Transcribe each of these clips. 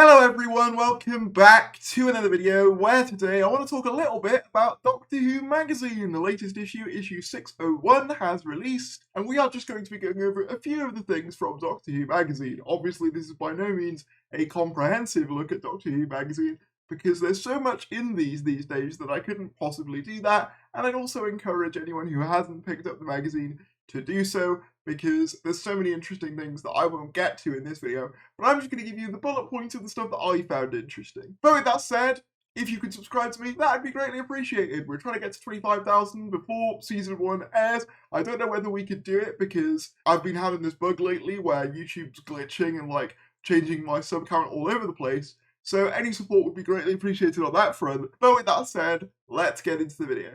Hello everyone, welcome back to another video where today I want to talk a little bit about Doctor Who magazine. The latest issue, issue 601, has released, and we are just going to be going over a few of the things from Doctor Who magazine. Obviously this is by no means a comprehensive look at Doctor Who magazine, because there's so much in these days that I couldn't possibly do that, and I'd also encourage anyone who hasn't picked up the magazine to do so, because there's so many interesting things that I won't get to in this video, but I'm just going to give you the bullet points of the stuff that I found interesting. But with that said, if you could subscribe to me, that would be greatly appreciated. We're trying to get to 25,000 before season 1 airs. I don't know whether we could do it because I've been having this bug lately where YouTube's glitching and changing my sub count all over the place. So any support would be greatly appreciated on that front. But with that said, let's get into the video.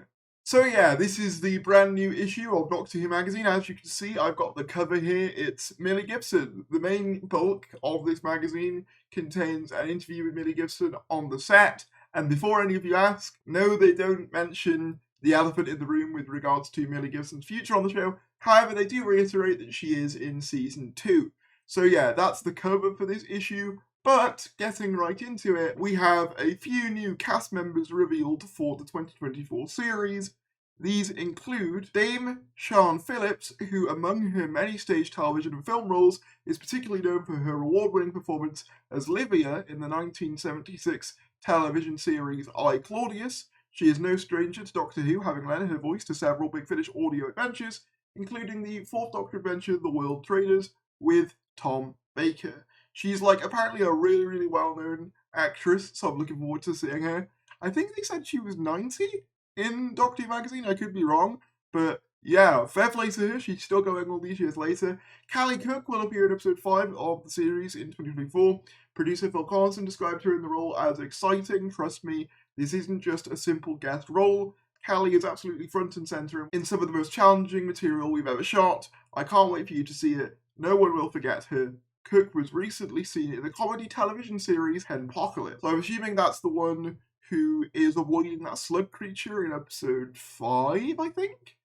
So yeah, this is the brand new issue of Doctor Who magazine. As you can see, I've got the cover here. It's Millie Gibson. The main bulk of this magazine contains an interview with Millie Gibson on the set. And before any of you ask, no, they don't mention the elephant in the room with regards to Millie Gibson's future on the show. However, they do reiterate that she is in season 2. So yeah, that's the cover for this issue. But getting right into it, we have a few new cast members revealed for the 2024 series. These include Dame Sian Phillips, who among her many stage television and film roles is particularly known for her award-winning performance as Livia in the 1976 television series I, Claudius. She is no stranger to Doctor Who, having lent her voice to several Big Finish audio adventures, including the fourth Doctor adventure, The World Traders, with Tom Baker. She's apparently a really well-known actress, so I'm looking forward to seeing her. I think they said she was 90 in Doctor Who magazine, I could be wrong, but yeah, fair play to her, she's still going all these years later. Callie Cook will appear in episode 5 of the series in 2024. Producer Phil Carlson described her in the role as exciting. Trust me, this isn't just a simple guest role. Callie is absolutely front and centre in some of the most challenging material we've ever shot. I can't wait for you to see it. No one will forget her. Cook was recently seen in the comedy television series Henpocalypse. So I'm assuming that's the one who is avoiding that slug creature in episode 5, I think?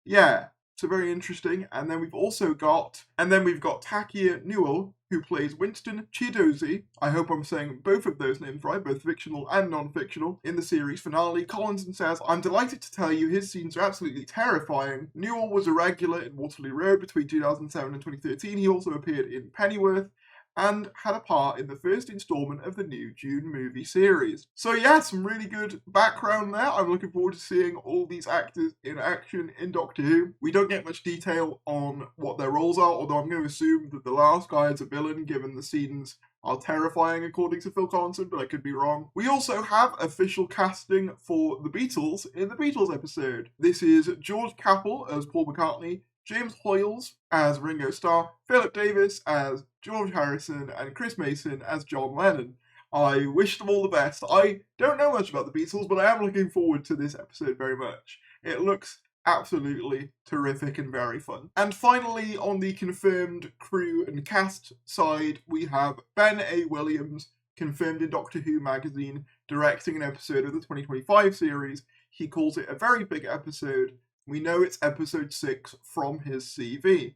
Yeah, so very interesting. And then we've got Takia Newell, who plays Winston Chidozie. I hope I'm saying both of those names right, both fictional and non-fictional, in the series finale. Collinson says, "I'm delighted to tell you his scenes are absolutely terrifying." Newell was a regular in Waterloo Road between 2007 and 2013. He also appeared in Pennyworth and had a part in the first installment of the new Dune movie series. So yeah, some really good background there. I'm looking forward to seeing all these actors in action in Doctor Who. We don't get much detail on what their roles are, although I'm going to assume that the last guy is a villain, given the scenes are terrifying according to Phil Collinson, but I could be wrong. We also have official casting for the Beatles in the Beatles episode. This is George Capel as Paul McCartney, James Hoyles as Ringo Starr, Philip Davis as George Harrison, and Chris Mason as John Lennon. I wish them all the best. I don't know much about the Beatles, but I am looking forward to this episode very much. It looks absolutely terrific and very fun. And finally, on the confirmed crew and cast side, we have Ben A. Williams, confirmed in Doctor Who magazine, directing an episode of the 2025 series. He calls it a very big episode. We know it's episode 6 from his CV.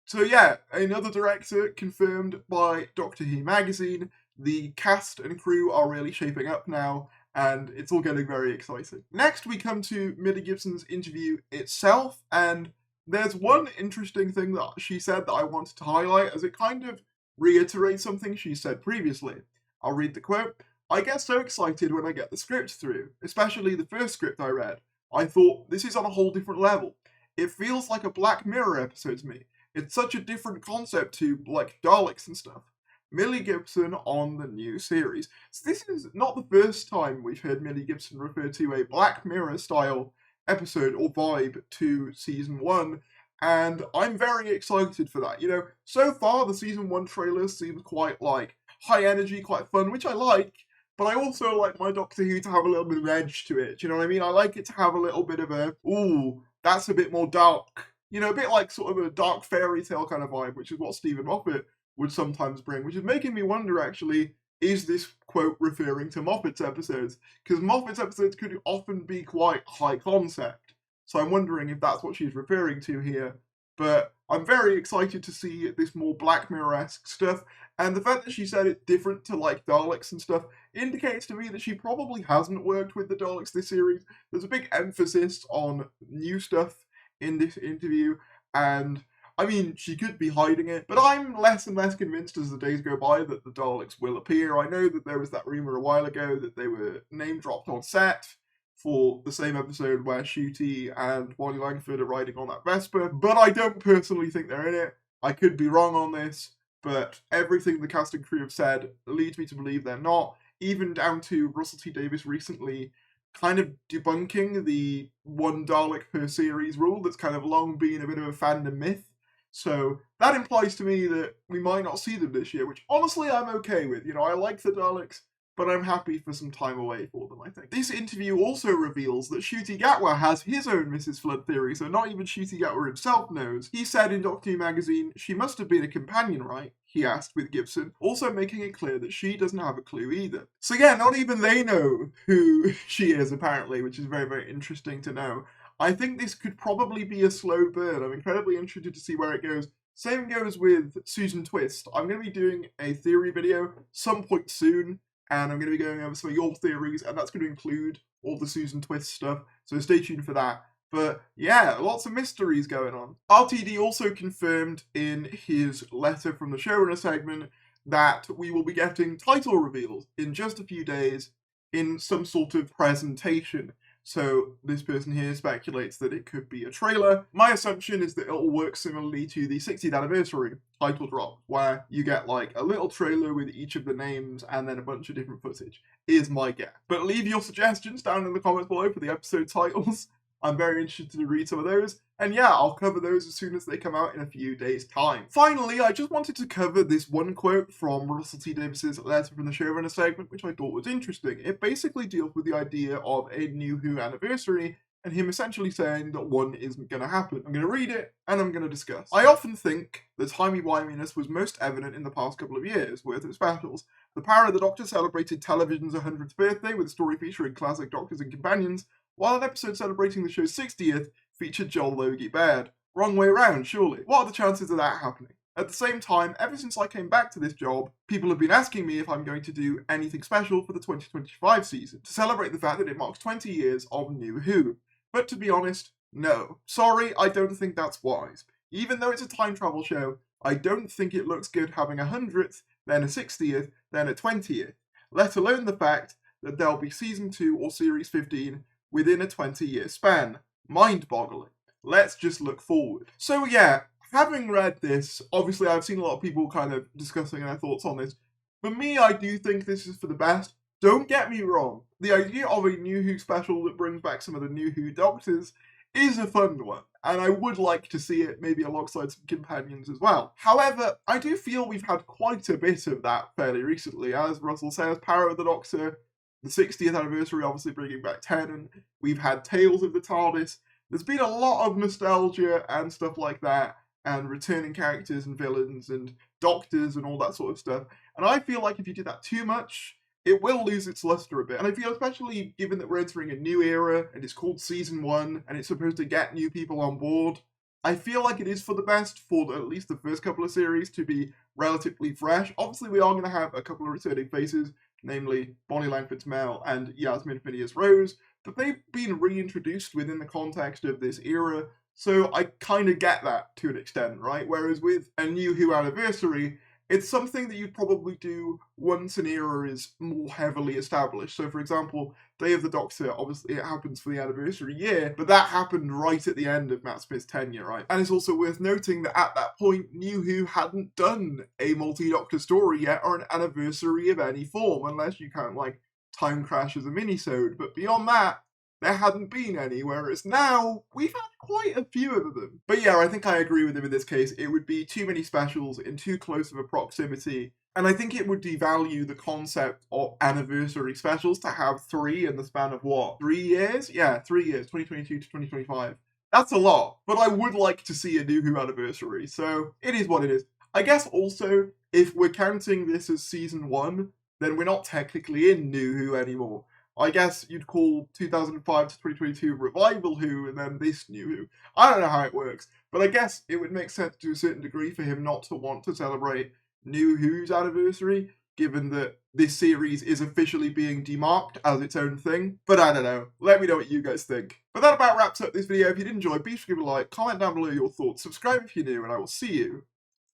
So yeah, another director confirmed by Doctor Who magazine. The cast and crew are really shaping up now, and it's all getting very exciting. Next, we come to Millie Gibson's interview itself, and there's one interesting thing that she said that I wanted to highlight, as it kind of reiterates something she said previously. I'll read the quote. "I get so excited when I get the script through, especially the first script I read. I thought, this is on a whole different level. It feels like a Black Mirror episode to me. It's such a different concept to, Daleks and stuff." Millie Gibson on the new series. So this is not the first time we've heard Millie Gibson refer to a Black Mirror-style episode or vibe to Season 1, and I'm very excited for that. So far the Season 1 trailer seems quite, high energy, quite fun, which I like, but I also like my Doctor Who to have a little bit of edge to it, do you know what I mean? I like it to have a little bit of a, ooh, that's a bit more dark. A bit like sort of a dark fairy tale kind of vibe, which is what Stephen Moffat would sometimes bring, which is making me wonder, actually, is this quote referring to Moffat's episodes? Because Moffat's episodes could often be quite high concept, so I'm wondering if that's what she's referring to here. but I'm very excited to see this more Black Mirror-esque stuff, and the fact that she said it's different to, like, Daleks and stuff indicates to me that she probably hasn't worked with the Daleks this series. There's a big emphasis on new stuff in this interview, and I mean, she could be hiding it, but I'm less and less convinced as the days go by that the Daleks will appear. I know that there was that rumour a while ago that they were name-dropped on set for the same episode where Ncuti and Bonnie Langford are riding on that Vespa, but I don't personally think they're in it. I could be wrong on this, but everything the cast and crew have said leads me to believe they're not, even down to Russell T Davies recently kind of debunking the one Dalek per series rule that's kind of long been a bit of a fandom myth. So that implies to me that we might not see them this year, which honestly I'm okay with. You know, I like the Daleks, but I'm happy for some time away for them, I think. This interview also reveals that Ncuti Gatwa has his own Mrs. Flood theory, so not even Ncuti Gatwa himself knows. He said in Doctor Who magazine, "She must have been a companion, right?" he asked with Gibson, also making it clear that she doesn't have a clue either. So yeah, not even they know who she is, apparently, which is very, very interesting to know. I think this could probably be a slow burn. I'm incredibly interested to see where it goes. Same goes with Susan Twist. I'm going to be doing a theory video some point soon, and I'm going to be going over some of your theories, and that's going to include all the Susan Twist stuff, so stay tuned for that. But yeah, lots of mysteries going on. RTD also confirmed in his letter from the showrunner segment that we will be getting title reveals in just a few days in some sort of presentation. So this person here speculates that it could be a trailer. My assumption is that it'll work similarly to the 60th anniversary title drop, where you get like a little trailer with each of the names and then a bunch of different footage, is my guess. But leave your suggestions down in the comments below for the episode titles. I'm very interested to read some of those, and yeah, I'll cover those as soon as they come out in a few days' time. Finally, I just wanted to cover this one quote from Russell T Davies' letter from the showrunner segment, which I thought was interesting. It basically deals with the idea of a New Who anniversary, and him essentially saying that one isn't going to happen. I'm going to read it, and I'm going to discuss. "I often think the timey-wiminess was most evident in the past couple of years, worth of specials. The Power of the Doctor celebrated television's 100th birthday with a story featuring classic Doctors and companions, while an episode celebrating the show's 60th featured Joel Logie Baird. Wrong way around, surely. What are the chances of that happening? At the same time, ever since I came back to this job, people have been asking me if I'm going to do anything special for the 2025 season, to celebrate the fact that it marks 20 years of New Who. But to be honest, no. Sorry, I don't think that's wise. Even though it's a time travel show, I don't think it looks good having a 100th, then a 60th, then a 20th. Let alone the fact that there'll be season 2 or series 15 within a 20-year span. Mind-boggling. Let's just look forward." So yeah, having read this, obviously I've seen a lot of people kind of discussing their thoughts on this. For me, I do think this is for the best. Don't get me wrong. The idea of a New Who special that brings back some of the New Who Doctors is a fun one, and I would like to see it maybe alongside some companions as well. However, I do feel we've had quite a bit of that fairly recently. As Russell says, Power of the Doctor, the 60th anniversary obviously bringing back Tennant, we've had Tales of the TARDIS. There's been a lot of nostalgia and stuff like that, and returning characters and villains and doctors and all that sort of stuff. And I feel like if you do that too much, it will lose its luster a bit. And I feel, especially given that we're entering a new era and it's called Season 1 and it's supposed to get new people on board, I feel like it is for the best for at least the first couple of series to be relatively fresh. Obviously, we are going to have a couple of returning faces, namely Bonnie Langford's Mel and Yasmin Phineas Rose, but they've been reintroduced within the context of this era, so I kind of get that to an extent, right? Whereas with a New Who anniversary, it's something that you'd probably do once an era is more heavily established. So, for example, Day of the Doctor, obviously it happens for the anniversary year, but that happened right at the end of Matt Smith's tenure, right? And it's also worth noting that at that point, New Who hadn't done a multi-Doctor story yet, or an anniversary of any form, unless you count, like, Time Crash as a mini-sode. But beyond that, there hadn't been any, whereas now, we've had quite a few of them. But yeah, I think I agree with him in this case. It would be too many specials in too close of a proximity, and I think it would devalue the concept of anniversary specials to have 3 in the span of what? 3 years? Yeah, 3 years, 2022 to 2025. That's a lot, but I would like to see a New Who anniversary, so it is what it is. I guess also, if we're counting this as season 1, then we're not technically in New Who anymore. I guess you'd call 2005 to 2022 Revival Who, and then this New Who. I don't know how it works, but I guess it would make sense to a certain degree for him not to want to celebrate New Who's anniversary, given that this series is officially being demarked as its own thing. But I don't know. Let me know what you guys think. But that about wraps up this video. If you did enjoy, be sure to give a like, comment down below your thoughts, subscribe if you're new, and I will see you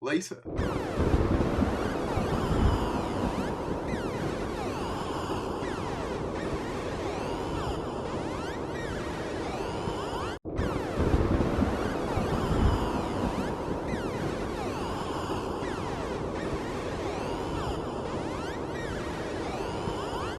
later.